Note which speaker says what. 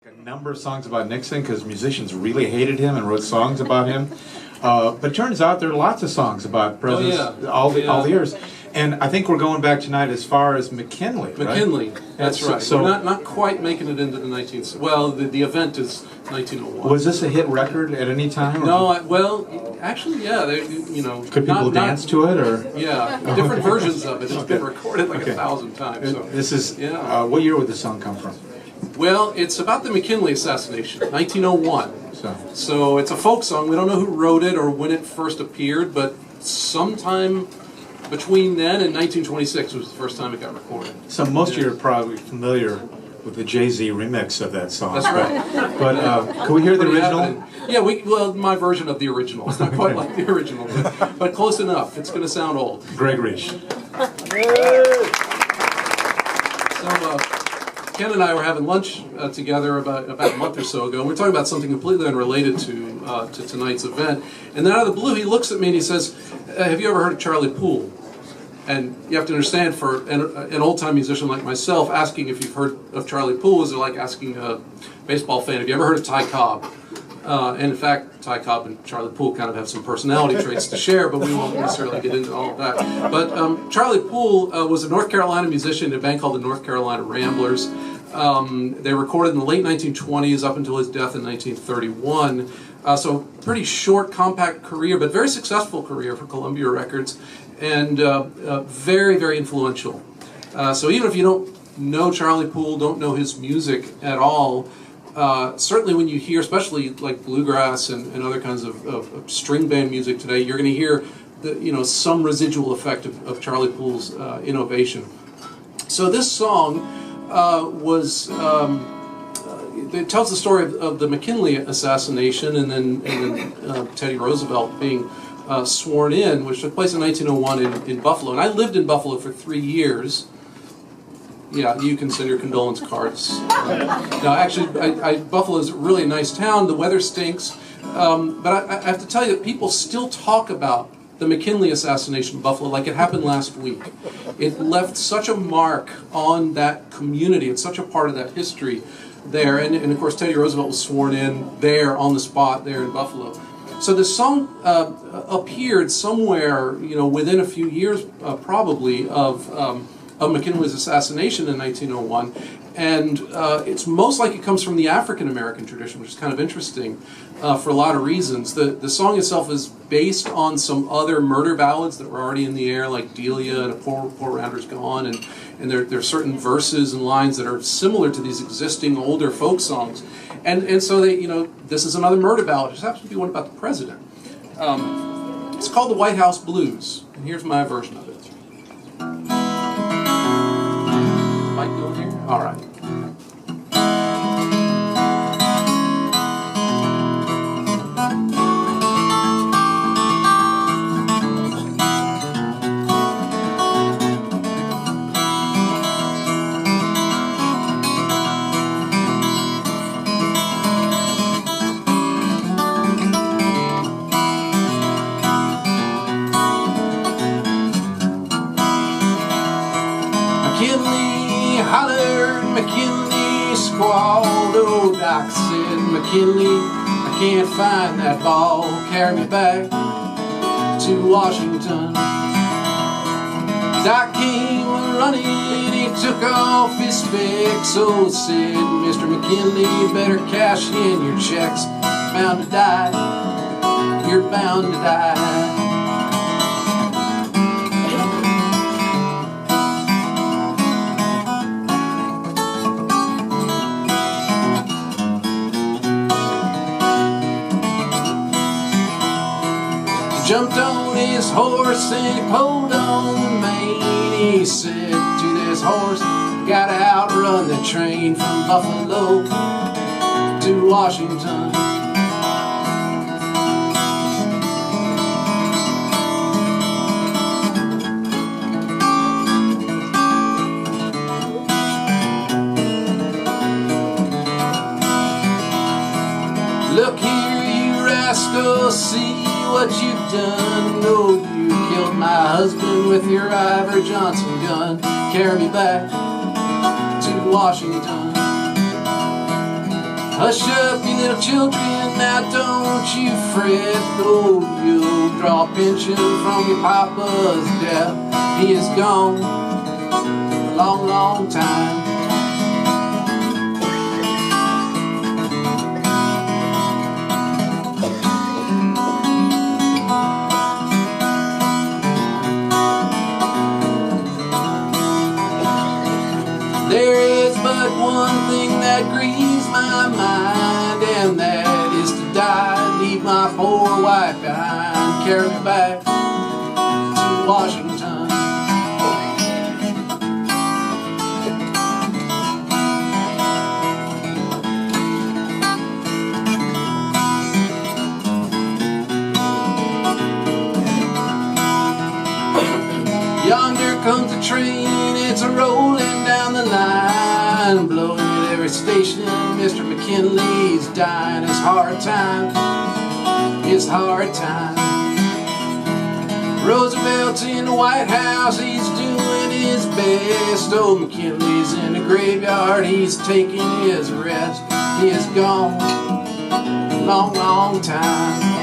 Speaker 1: A number of songs about Nixon because musicians really hated him and wrote songs about him. But it turns out there are lots of songs about presidents all the years. And I think we're going back tonight as far as McKinley, right?
Speaker 2: McKinley, that's right.
Speaker 1: So
Speaker 2: we're not quite making it into the 19th. Well, the event is 1901.
Speaker 1: Was this a hit record at any time?
Speaker 2: No, actually, yeah.
Speaker 1: Could people dance to it, or?
Speaker 2: Yeah, different versions of it. It's been recorded like 1,000 times. So.
Speaker 1: This is what year would the song come from?
Speaker 2: Well, it's about the McKinley assassination, 1901. So it's a folk song. We don't know who wrote it or when it first appeared, but sometime between then and 1926 was the first time it got recorded.
Speaker 1: So most of you are probably familiar with the Jay-Z remix of that song.
Speaker 2: That's right.
Speaker 1: But can we hear the original?
Speaker 2: Yeah, well, my version of the original. It's not quite like the original, but close enough. It's going to sound old.
Speaker 1: Greg Reish.
Speaker 2: So Ken and I were having lunch together about a month or so ago, and we were talking about something completely unrelated to tonight's event. And then out of the blue, he looks at me and he says, "Have you ever heard of Charlie Poole?" And you have to understand, for an old-time musician like myself, asking if you've heard of Charlie Poole is like asking a baseball fan, "Have you ever heard of Ty Cobb?" And in fact, Ty Cobb and Charlie Poole kind of have some personality traits to share, but we won't necessarily get into all of that. But Charlie Poole was a North Carolina musician in a band called the North Carolina Ramblers. They recorded in the late 1920s up until his death in 1931. So pretty short, compact career, but very successful career for Columbia Records, and very, very influential. So even if you don't know Charlie Poole, don't know his music at all, certainly when you hear, especially like bluegrass and other kinds of string band music today, you're going to hear some residual effect of Charlie Poole's innovation. So this song it tells the story of the McKinley assassination and then Teddy Roosevelt being sworn in, which took place in 1901 in Buffalo. And I lived in Buffalo for 3 years. Yeah, you can send your condolence cards. No, actually, Buffalo is a really nice town. The weather stinks. But I have to tell you that people still talk about the McKinley assassination in Buffalo like it happened last week. It left such a mark on that community. It's such a part of that history there. And of course, Teddy Roosevelt was sworn in there on the spot there in Buffalo. So this song appeared somewhere, within a few years probably of McKinley's assassination in 1901, and it's most like it comes from the African American tradition, which is kind of interesting for a lot of reasons. The song itself is based on some other murder ballads that were already in the air, like Delia and A Poor Rounder's Gone, and there are certain verses and lines that are similar to these existing older folk songs, and so this is another murder ballad. It just happens to be one about the president. It's called the White House Blues, and here's my version of it. Mic going here? All right. McKinley hollered, McKinley squalled, old Doc said, "McKinley, I can't find that ball, carry me back to Washington." Doc came running, he took off his specs, so said, "Mr. McKinley, you better cash in your checks, bound to die, you're bound to die." Jumped on his horse and he pulled on the mane. He said to this horse, "Gotta outrun the train from Buffalo to Washington." "Look here, you rascal, see what you've done. No, you killed my husband with your Ivor Johnson gun. Carry me back to Washington." Hush up, you little children, now don't you fret. Oh, you'll draw a pension from your papa's death. He is gone a long, long time. There is but one thing that grieves my mind, and that is to die, leave my poor wife behind, carry her back to Washington. Yonder comes the train, it's a-rolling down the line, blowing at every station. Mr. McKinley's dying. It's hard time, it's hard time. Roosevelt's in the White House, he's doing his best. Old McKinley's in the graveyard, he's taking his rest. He is gone a long, long time.